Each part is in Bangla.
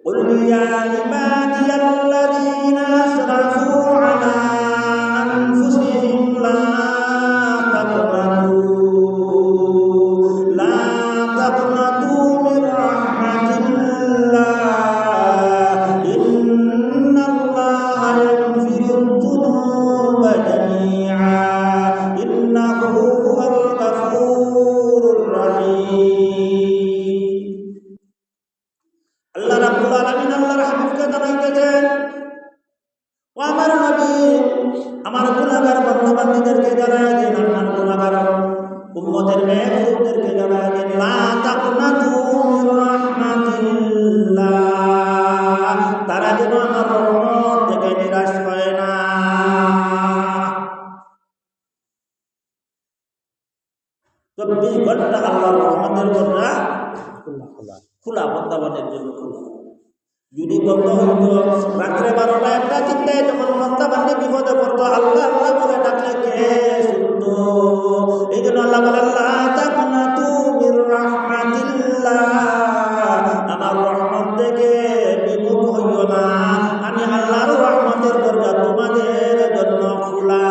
قل يا عبادي الذين أسرفوا على أنفسهم لا تقنطوا من رحمة الله إن الله يغفر الذنوب جميعا إنه هو الغفور الرحيم الله رب العالمين الله رحمتك জানাইতেছেন ও আমার নবী আমার গুনাহগার বান্দা-বান্দীদেরকে জানায় দেন আমার গুনাহগার উম্মতের মেয়েদেরকে জানায় দেন লা তাকনাতু মির রাহমাতিল্লাহ তারা যেন আমার রহমত থেকে নিরাশ হয় না। 24 ঘন্টা আল্লাহর রহমতের দরজা খোলা বান্দাবান্দির জন্য খোলা। যদি বন্ধ হইতো রাত্রে 12টা 1টা 3টায় যখন বান্দাবান্দি বিপদে পড়তো আল্লাহ আল্লাহ বলে ডাকলে কে শুনতো? এই জন্য আল্লাহ বলে লা তাকনাতু মির রাহমাতিল্লাহ আমার রহমত থেকে বিমুখ হইও না, আমি আল্লাহর রহমতের দরজা তোমাদের জন্য খোলা।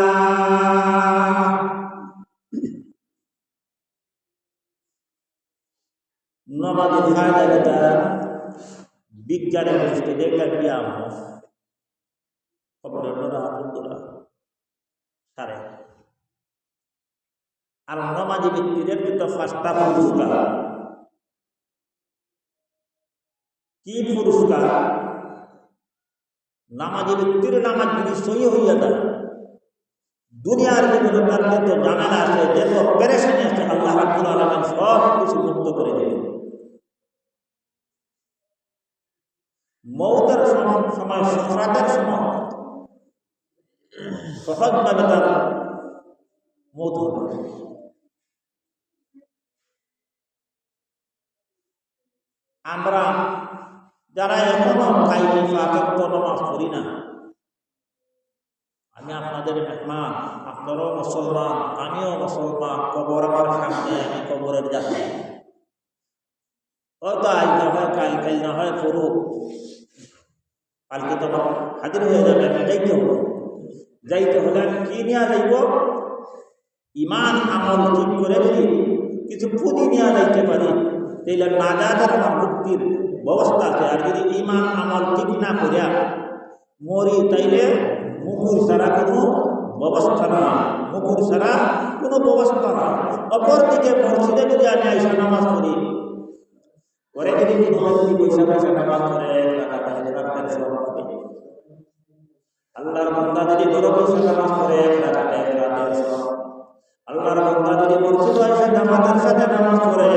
নামাজের ফায়দা যেটা বিজ্ঞানের দৃষ্টি দেখলেন ব্যায়াম সারে আর নমাজি ব্যক্তিদের কিন্তু 5টা পুরস্কার। কি পুরস্কার? নামাজি ব্যক্তির নামাজ যদি সহি হইয়া যায় দুনিয়ার জীবনে তার যত ঝামেলা আছে যত পেরেশানি আছে আল্লাহ রাব্বুল আলামিন সব কিছু মুক্ত করে দেবেন। মৌতের সময় সফরাতের সময় সহজভাবে তার মৌত হবে। আমরা যারা এখনো খাইনি ফাঁকাত্ত নামাজ পড়ি না, আমি আপনাদের মেহমান, আপনারাও মুসলমান, আমিও মুসলমান, কবর আমার সামনে, আমি কবরের যাত্রী। হয়তো আজ না হয় কাল, কাল না হয় করুক, কালকে তো হাজির হয়ে যাবে, আমি যাইতে হবে। যাইতে হলে আমি কি নিয়ে যাইব? ইমান আমল ঠিক করে যদি কিছু পুঁজি নিয়ে যাইতে পারি তাইলে নাজাতের আমার মুক্তির ব্যবস্থা আছে। আর যদি ইমান আমল ঠিক না করিয়া মরি তাইলে মুকুর ছাড়া কোনো ব্যবস্থা না, মুকুর ছাড়া কোনো ব্যবস্থা না। অপরদিকে মসজিদে যদি আমি আইসা নামাজ পড়ি পরে যদি পয়সা পয়সা নামাজ পড়ে আল্লাহর বান্দা যদি বড় পয়সা নামাজ পড়ে আল্লাহর বান্দা যদি মসজিদে আইসা জামাতের সাথে নামাজ পড়ে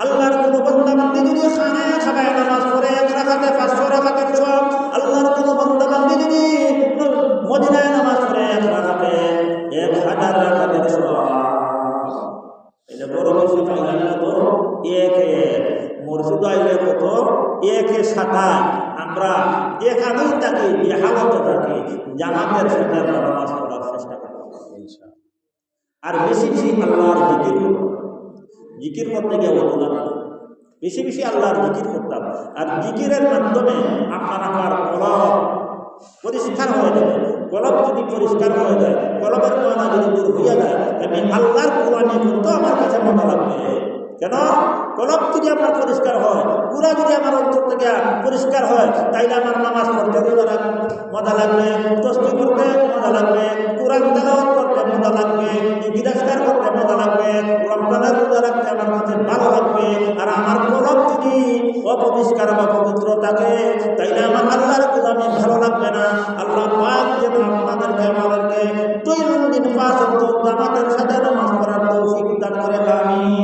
আল্লাহর কোন বান্দা বান্দি যদি খানায় খাবায় নামাজ পড়ে 1 রাকাতে 500 রাকাতের সওয়াব, আল্লাহর কোন বান্দা বান্দি যদি মদিনায় নামাজ পড়ে 1 রাকাতে 1000 রাকাতের সওয়াব। এটা বড় বেশি পাইলাম কত? মসজিদ আইলে কত? 1/7 আমরা এখানেই থাকি, যে হালতে থাকি জামাতের সাথে নামাজ পড়ার চেষ্টা করব আর বেশি বেশি আল্লাহর জিকির করতে গিয়ে বললাম বেশি বেশি আল্লাহর জিকির করতাম। আর জিকিরের মাধ্যমে আপনার আমার কলব পরিষ্কার হয়ে যাবে। কলব যদি পরিষ্কার হয়ে যায়, কলবের ময়লা যদি দূর হইয়া যায়, আমি আল্লাহর কোরআনে করতে আমার কাছে মনে লাগবে। কেন? কলব যদি আমার পরিষ্কার হয়, পুরা যদি আমার অন্তর থেকে পরিষ্কার হয়, তাইলে আমার নামাজ পড়তে মজা লাগবে, তসবিহ করতে মজা লাগবে, কোরআন তেলাওয়াত করতে মজা লাগবে, গিরাজগার করতে মজা লাগবে, রমজানের রোজা রাখতে আমার কাছে ভালো লাগবে। আর আমার কলব যদি অপরিষ্কার বা পবিত্র থাকে তাইলে আমার আল্লাহর গোলামি ভালো লাগবে না। আল্লাহ পাক যেন আপনাদেরকে আমাদেরকে দৈনন্দিন 5 ওয়াক্ত জামাতের সাথে নামাজ পড়ার তৌফিক দান করে। আমিন।